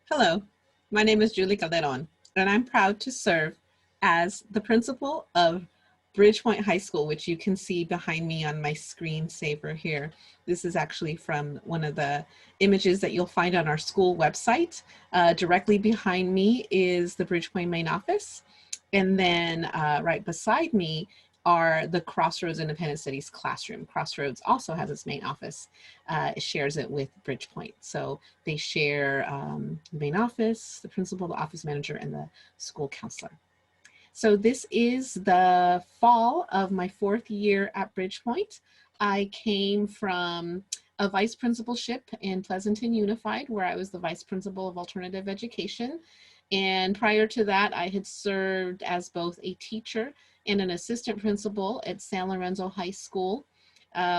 Hello, my name is Julie Calderon, and I'm proud to serve as the principal of Bridgepoint High School, which you can see behind me on my screensaver here. This is actually from one of the images that you'll find on our school website. Directly behind me is the Bridgepoint main office, and then right beside me are the Crossroads Independent Studies classroom. Crossroads also has its main office. It shares it with Bridgepoint. So they share the main office, the principal, the office manager, and the school counselor. So this is the fall of my 4th year at Bridgepoint. I came from a vice principalship in Pleasanton Unified, where I was the vice principal of alternative education. And prior to that, I had served as both a teacher and an assistant principal at San Lorenzo High School,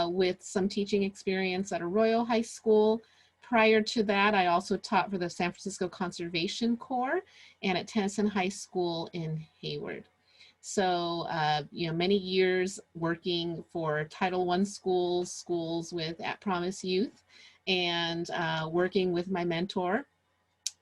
with some teaching experience at Arroyo High School. Prior to that, I also taught for the San Francisco Conservation Corps and at Tennyson High School in Hayward. So, many years working for Title I schools, schools with at Promise Youth, and working with my mentor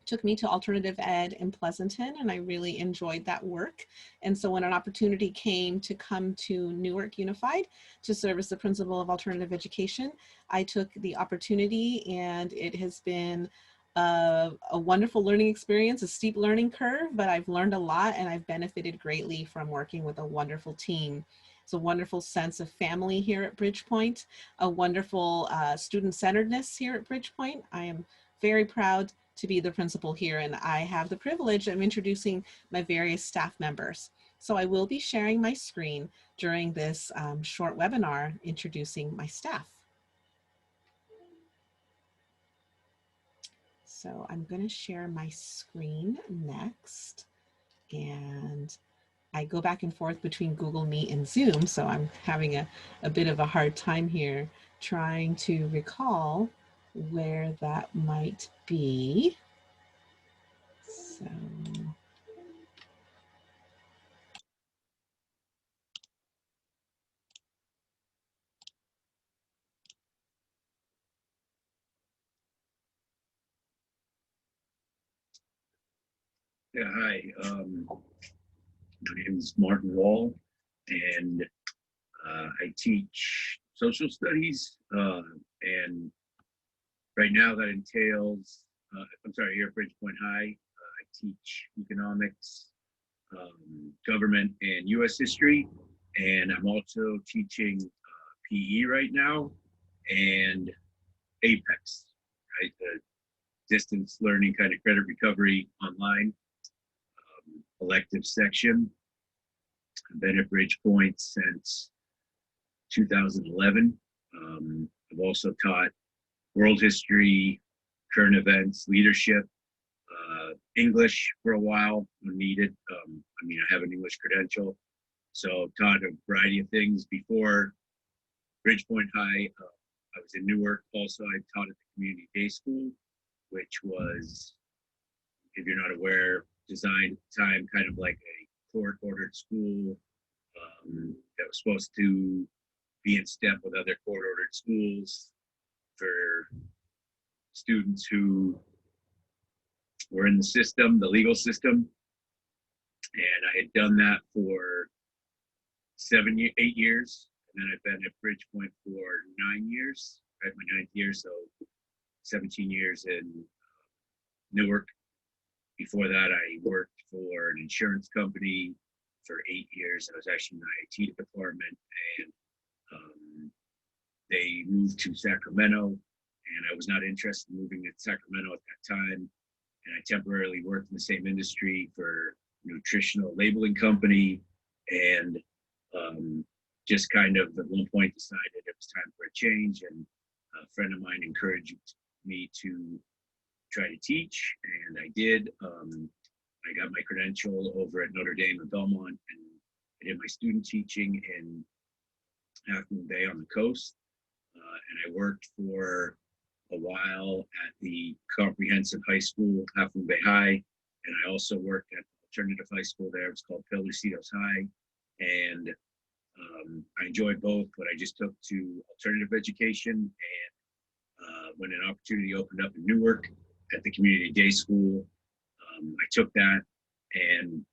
took me to alternative ed in Pleasanton, and I really enjoyed that work. And so when an opportunity came to come to Newark Unified to serve as the principal of alternative education, I took the opportunity, and it has been a wonderful learning experience, a steep learning curve, but I've learned a lot and I've benefited greatly from working with a wonderful team. It's a wonderful sense of family here at Bridgepoint, a wonderful student-centeredness here at Bridgepoint. I am very proud to be the principal here, and I have the privilege of introducing my various staff members. So I will be sharing my screen during this short webinar introducing my staff. So I'm going to share my screen next, and I go back and forth between Google Meet and Zoom, so I'm having a bit of a hard time here trying to recall where that might be. So Yeah, hi. My name is Martin Wall, and I teach social studies. And right now, that entails, I'm sorry, here at Bridgepoint High, I teach economics, government, and U.S. history. And I'm also teaching PE right now and APEX, right? The distance learning kind of credit recovery online elective section. I've been at Bridgepoint since 2011. I've also taught world history, current events, leadership, English for a while when needed. I have an English credential, so I've taught a variety of things before Bridgepoint High. I was in Newark. Also, I taught at the community day school, which was, if you're not aware, designed at the time kind of like a court-ordered school that was supposed to be in step with other court-ordered schools for students who were in the system, the legal system. And I had done that for 8 years. And then I've been at Bridgepoint for 9 years, right? My 9th year, so 17 years in Newark. Before that, I worked for an insurance company for 8 years. I was actually in the IT department, and they moved to Sacramento, and I was not interested in moving to Sacramento at that time. And I temporarily worked in the same industry for a nutritional labeling company, and just kind of at one point decided it was time for a change. And a friend of mine encouraged me to try to teach, and I did. I got my credential over at Notre Dame in Belmont, and I did my student teaching in Half Moon Bay on the coast. And I worked for a while at the comprehensive high school, Half Moon Bay High, and I also worked at the alternative high school there. It was called Pellucidos High, and I enjoyed both, but I just took to alternative education. And when an opportunity opened up in Newark, at the community day school. I took that, and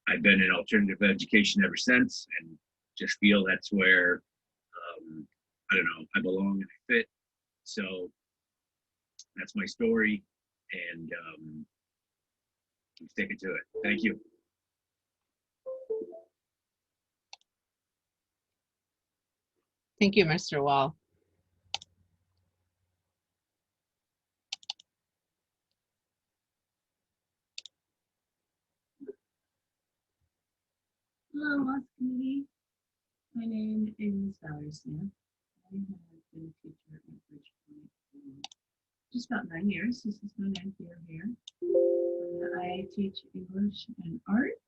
I've been in alternative education ever since, and just feel that's where I don't know, I belong and I fit. So that's my story, and I'm sticking to it. Thank you. Thank you, Mr. Wall. Hello, WASC committee. My name is Valerie Smith. I have been a teacher at Bridgepoint for just about 9 years. This is my 9th year here. I teach English and art,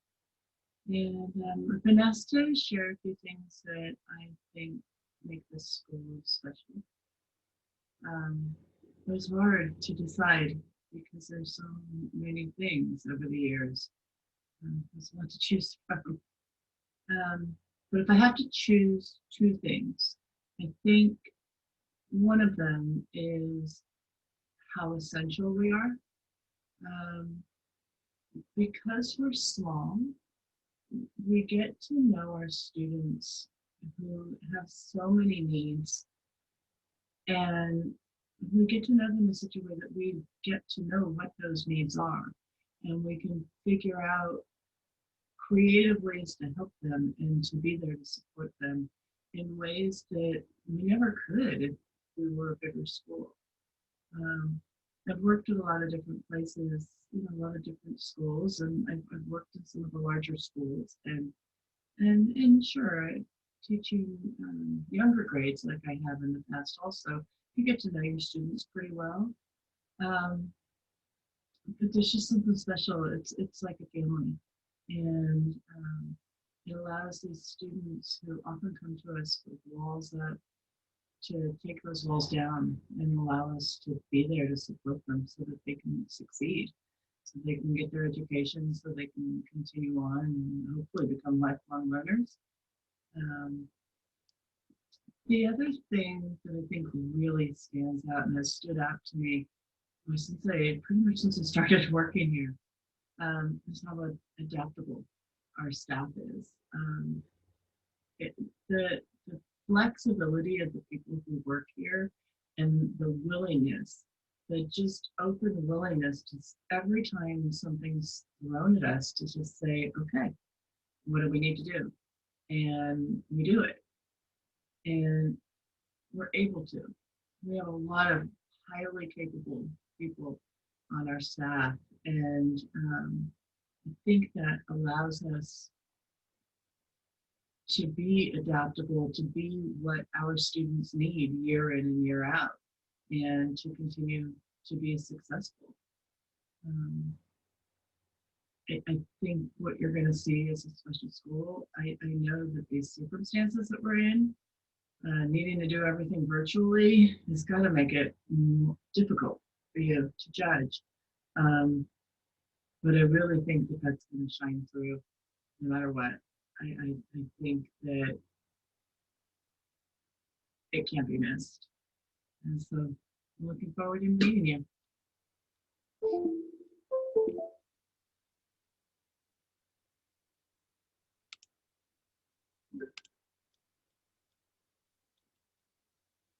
and I've been asked to share a few things that I think make this school special. It was hard to decide because there's so many things over the years. There's a lot to choose from. But if I have to choose 2 things, I think one of them is how essential we are. Because we're small, we get to know our students who have so many needs, and we get to know them in such a way that we get to know what those needs are, and we can figure out creative ways to help them and to be there to support them in ways that we never could if we were a bigger school. I've worked at a lot of different places, a lot of different schools, and I've worked in some of the larger schools, and sure, teaching younger grades like I have in the past also, you get to know your students pretty well. But there's just something special. It's like a family, and it allows these students who often come to us with walls up to take those walls down and allow us to be there to support them so that they can succeed, so they can get their education, so they can continue on and hopefully become lifelong learners. The other thing that I think really stands out and has stood out to me pretty much since I started working here, is how adaptable our staff is. The flexibility of the people who work here and the willingness, the just open willingness to every time something's thrown at us to just say, okay, what do we need to do? And we do it. And we're able to. We have a lot of highly capable people on our staff, and I think that allows us to be adaptable, to be what our students need year in and year out, and to continue to be successful. I think what you're going to see as a special school, I know that these circumstances that we're in, needing to do everything virtually has got to make it difficult for you to judge. But I really think that that's going to shine through no matter what. I think that it can't be missed. And so I'm looking forward to meeting you.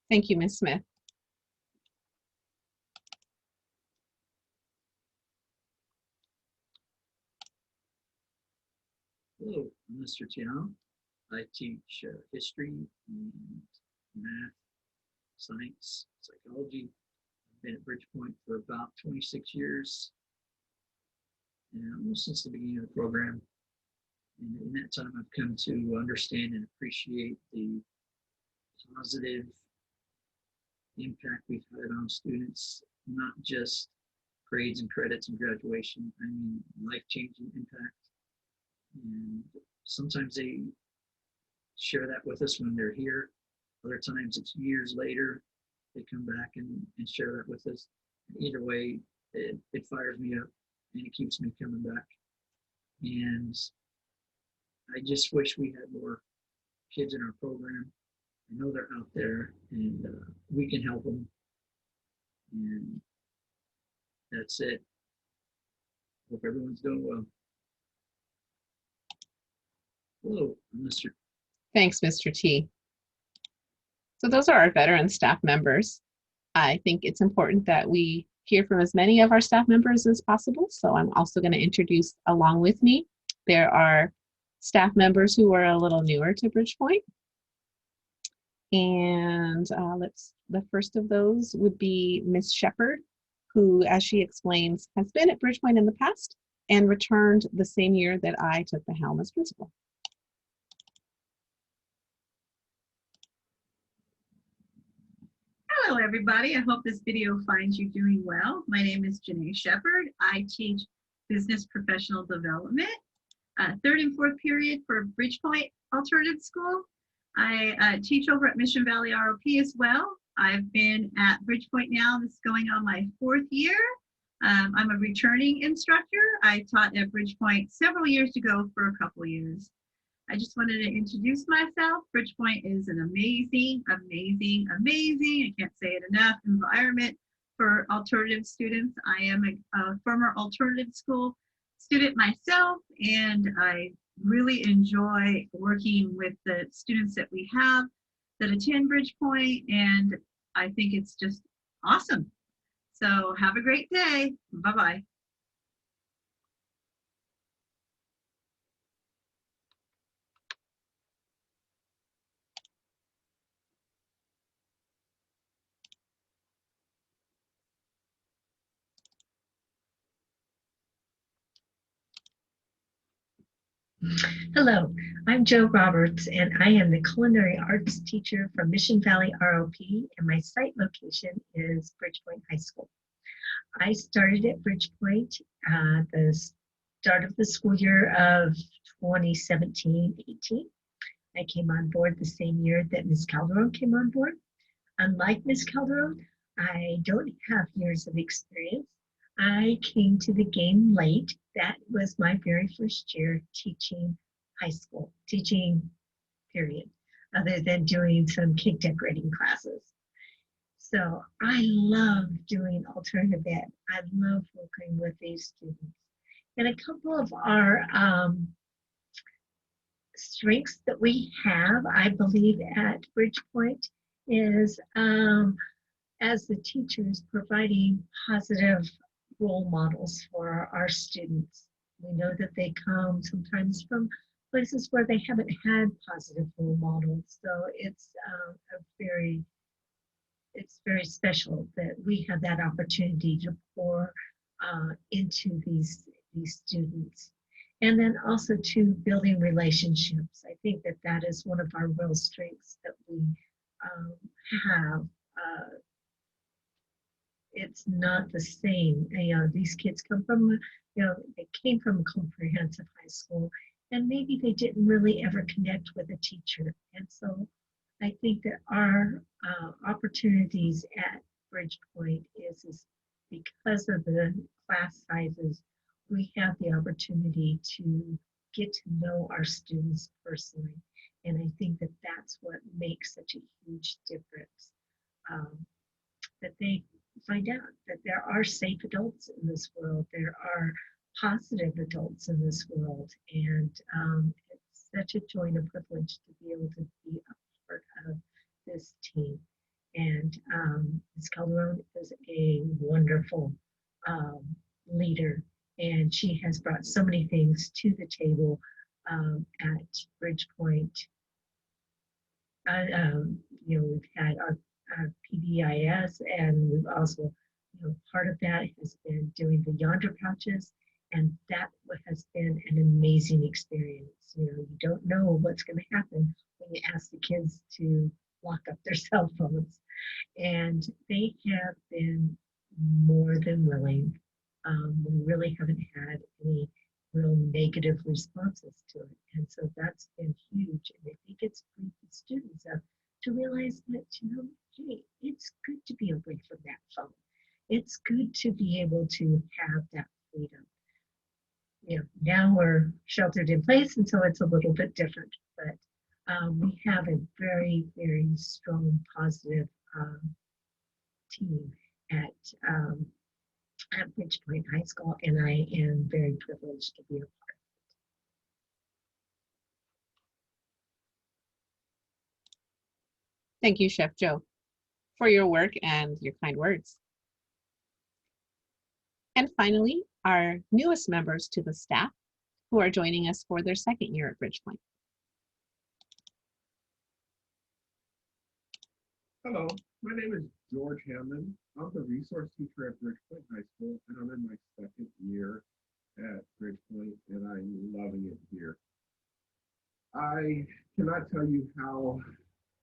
Thank you, Ms. Smith. Hello, I'm Mr. Tiano. I teach history and math, science, psychology. I've been at Bridgepoint for about 26 years, and almost since the beginning of the program. And in that time, I've come to understand and appreciate the positive impact we've had on students, not just grades and credits and graduation, I mean life-changing impact. And sometimes they share that with us when they're here. Other times it's years later, they come back and share that with us. Either way, it fires me up and it keeps me coming back. And I just wish we had more kids in our program. I know they're out there, and we can help them. And that's it. Hope everyone's doing well. Hello, Mr. Thanks, Mr. T. So those are our veteran staff members. I think it's important that we hear from as many of our staff members as possible. So I'm also going to introduce along with me, there are staff members who are a little newer to Bridgepoint. And the first of those would be Ms. Shepherd, who, as she explains, has been at Bridgepoint in the past and returned the same year that I took the helm as principal. Hello, everybody. I hope this video finds you doing well. My name is Janae Shepherd. I teach business professional development, third and fourth period for Bridgepoint Alternative School. I teach over at Mission Valley ROP as well. I've been at Bridgepoint now. This is going on my fourth year. I'm a returning instructor. I taught at Bridgepoint several years ago for a couple years. I just wanted to introduce myself. Bridgepoint is an amazing, amazing, amazing, I can't say it enough, environment for alternative students. I am a former alternative school student myself, and I really enjoy working with the students that we have that attend Bridgepoint, and I think it's just awesome. So have a great day. Bye-bye. Hello, I'm Jo Roberts, and I am the culinary arts teacher from Mission Valley ROP, and my site location is Bridgepoint High School. I started at Bridgepoint at the start of the school year of 2017-18. I came on board the same year that Ms. Calderon came on board. Unlike Ms. Calderon, I don't have years of experience. I came to the game late. That was my very first year teaching high school, teaching period, other than doing some cake decorating classes. So I love doing alternative ed. I love working with these students. And a couple of our strengths that we have, I believe, at Bridgepoint is as the teachers providing positive role models for our students. We know that they come sometimes from places where they haven't had positive role models. So it's it's very special that we have that opportunity to pour into these students. And then also to building relationships. I think that that is one of our real strengths that we have. It's not the same. You know, these kids come from, they came from a comprehensive high school, and maybe they didn't really ever connect with a teacher. And so I think that our opportunities at Bridgepoint is because of the class sizes, we have the opportunity to get to know our students personally. And I think that that's what makes such a huge difference, that they find out that there are safe adults in this world. There are positive adults in this world. And it's such a joy and a privilege to be able to be a part of this team. And Ms. Calderon is a wonderful leader, and she has brought so many things to the table at Bridgepoint. We've had our PBIS, and we've also, part of that has been doing the Yonder pouches, and that has been an amazing experience. You don't know what's going to happen when you ask the kids to lock up their cell phones, and they have been more than willing. We really haven't had any real negative responses to it, and so that's been huge. And I think it's freed the students up to realize that, hey, it's good to be away from that phone. It's good to be able to have that freedom. Now we're sheltered in place, and so it's a little bit different, but we have a very, very strong, positive team at at Bridgepoint High School, and I am very privileged to be a part. Thank you, Chef Joe, for your work and your kind words. And finally, our newest members to the staff who are joining us for their second year at Bridgepoint. Hello, my name is George Hammond. I'm the resource teacher at Bridgepoint High School, and I'm in my second year at Bridgepoint, and I'm loving it here. I cannot tell you how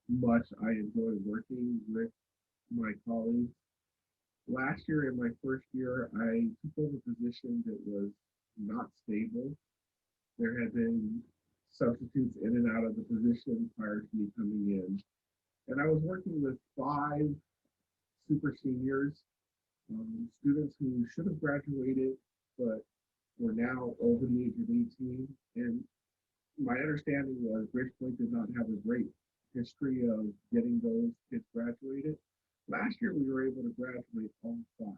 much I enjoy working with my colleagues. Last year, in my first year, I took over a position that was not stable. There had been substitutes in and out of the position prior to me coming in. And I was working with 5 super seniors, students who should have graduated, but were now over the age of 18. And my understanding was Bridgepoint did not have a great history of getting those kids graduated. Last year, we were able to graduate all 5.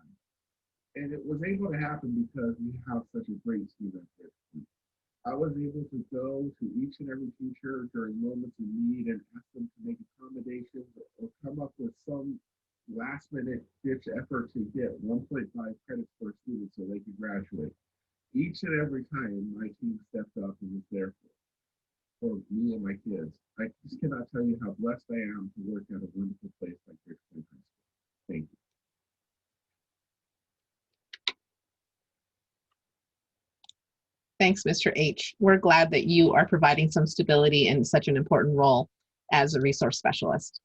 And it was able to happen because we have such a great team at Bridgepoint. I was able to go to each and every teacher during moments of need and ask them to make accommodations or come up with some last minute ditch effort to get 1.5 credits for a student so they could graduate. Each and every time my team stepped up and was there for me and my kids. I just cannot tell you how blessed I am to work at a wonderful place like Bridgepoint High School. Thank you. Thanks, Mr. H. We're glad that you are providing some stability in such an important role as a resource specialist.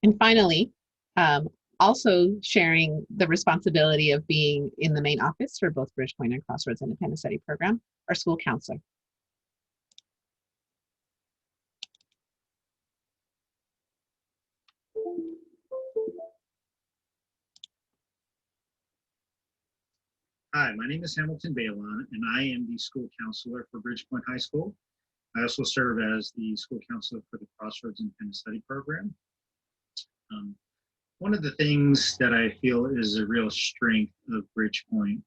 And finally, also sharing the responsibility of being in the main office for both Bridgepoint and Crossroads Independent Study Program, our school counselor. Hi, my name is Hamilton Balon, and I am the school counselor for Bridgepoint High School. I also serve as the school counselor for the Crossroads Independent Study Program. One of the things that I feel is a real strength of Bridgepoint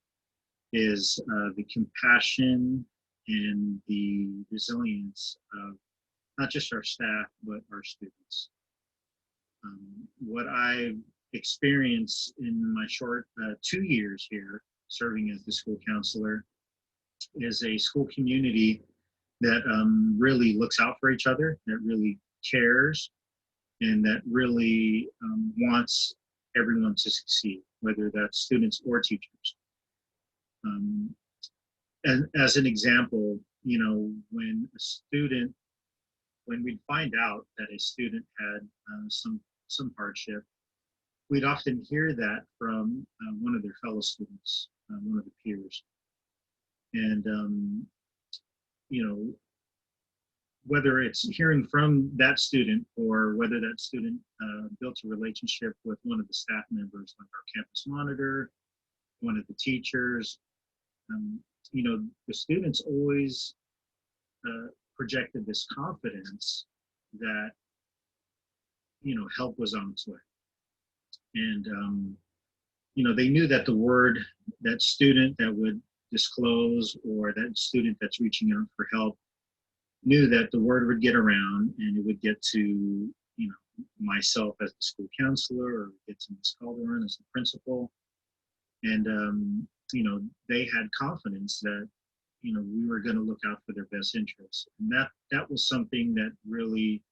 is the compassion and the resilience of not just our staff, but our students. What I've experienced in my short 2 years here serving as the school counselor is a school community that really looks out for each other, that really cares, and that really wants everyone to succeed, whether that's students or teachers. And as an example, you know, when we'd find out that a student had some hardship, we'd often hear that from one of their fellow students, one of the peers. And, you know, whether it's hearing from that student or whether that student built a relationship with one of the staff members, like our campus monitor, one of the teachers, you know, the students always projected this confidence that, you know, help was on its way. And, you know, they knew that the word, that student that would disclose or that student that's reaching out for help knew that the word would get around and it would get to, you know, myself as the school counselor or get to Ms. Calderon as the principal. And, you know, they had confidence that, you know, we were going to look out for their best interests. And that was something that really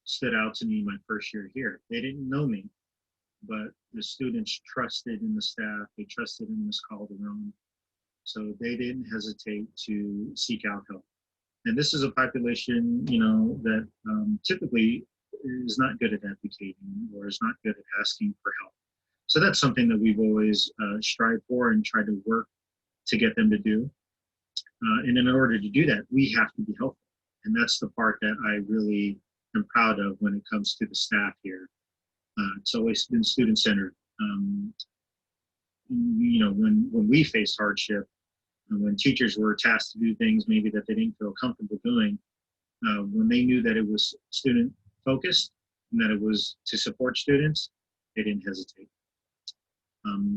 stood out to me my first year here. They didn't know me, but the students trusted in the staff. They trusted in Ms. Calderon. So they didn't hesitate to seek out help. And this is a population, you know, that typically is not good at advocating or is not good at asking for help. So that's something that we've always strived for and tried to work to get them to do. And in order to do that, we have to be helpful. And that's the part that I really am proud of when it comes to the staff here. It's always been student-centered. You know, when we faced hardship, and when teachers were tasked to do things maybe that they didn't feel comfortable doing, when they knew that it was student-focused and that it was to support students, they didn't hesitate.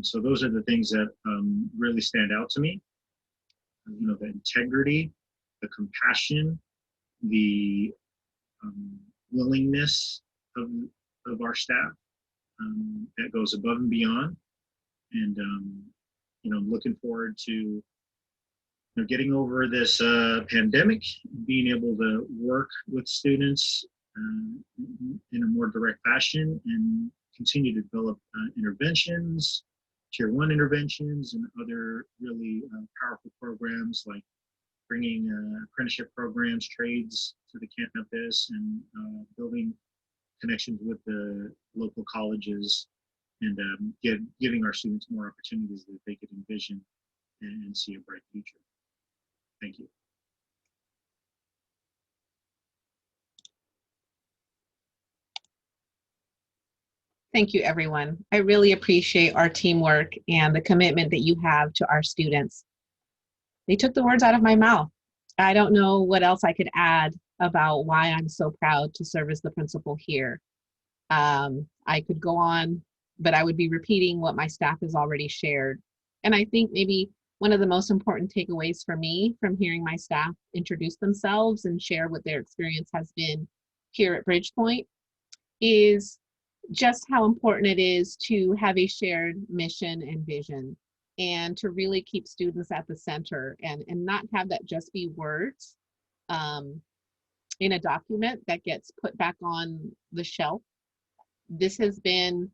So those are the things that really stand out to me. You know, the integrity, the compassion, the willingness of our staff that goes above and beyond. And, you know, I'm looking forward to, you know, getting over this pandemic, being able to work with students in a more direct fashion and continue to develop interventions, tier 1 interventions, and other really powerful programs like bringing apprenticeship programs, trades to the campus, and building connections with the local colleges, and giving our students more opportunities that they could envision and see a bright future. Thank you. Thank you, everyone. I really appreciate our teamwork and the commitment that you have to our students. They took the words out of my mouth. I don't know what else I could add about why I'm so proud to serve as the principal here. I could go on, but I would be repeating what my staff has already shared. And I think maybe one of the most important takeaways for me from hearing my staff introduce themselves and share what their experience has been here at Bridgepoint is just how important it is to have a shared mission and vision, and to really keep students at the center, and not have that just be words in a document that gets put back on the shelf. This has been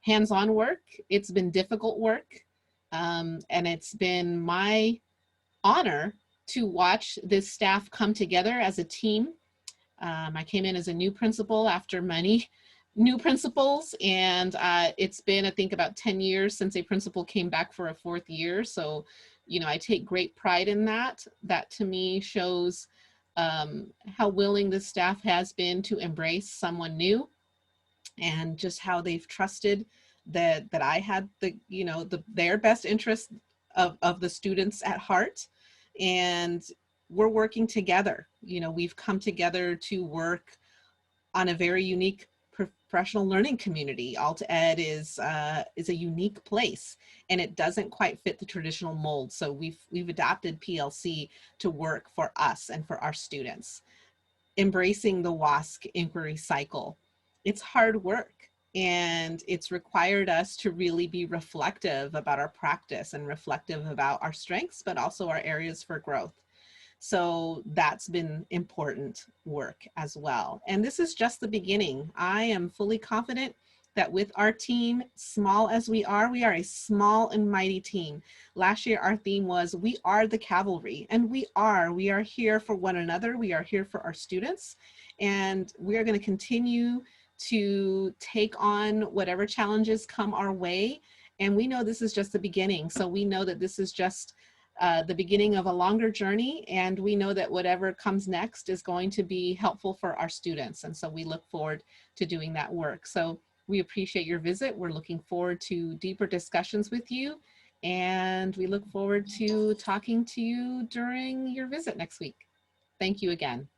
hands-on work. It's been difficult work. And it's been my honor to watch this staff come together as a team. I came in as a new principal after many new principals, and it's been, I think, about 10 years since a principal came back for a 4th year. So, you know, I take great pride in that. That to me shows how willing the staff has been to embrace someone new, and just how they've trusted that I had the, you know, their best interest of the students at heart. And we're working together. You know, we've come together to work on a very unique professional learning community. Alt Ed is a unique place, and it doesn't quite fit the traditional mold. So we've adopted PLC to work for us and for our students. Embracing the WASC inquiry cycle. It's hard work, and it's required us to really be reflective about our practice and reflective about our strengths, but also our areas for growth. So that's been important work as well. And this is just the beginning. I am fully confident that with our team, small as we are a small and mighty team. Last year, our theme was, we are the cavalry, and we are here for one another. We are here for our students, and we are going to continue to take on whatever challenges come our way. And we know this is just the beginning. So we know that this is just the beginning of a longer journey, and we know that whatever comes next is going to be helpful for our students. And so we look forward to doing that work. So we appreciate your visit. We're looking forward to deeper discussions with you, and we look forward to talking to you during your visit next week. Thank you again.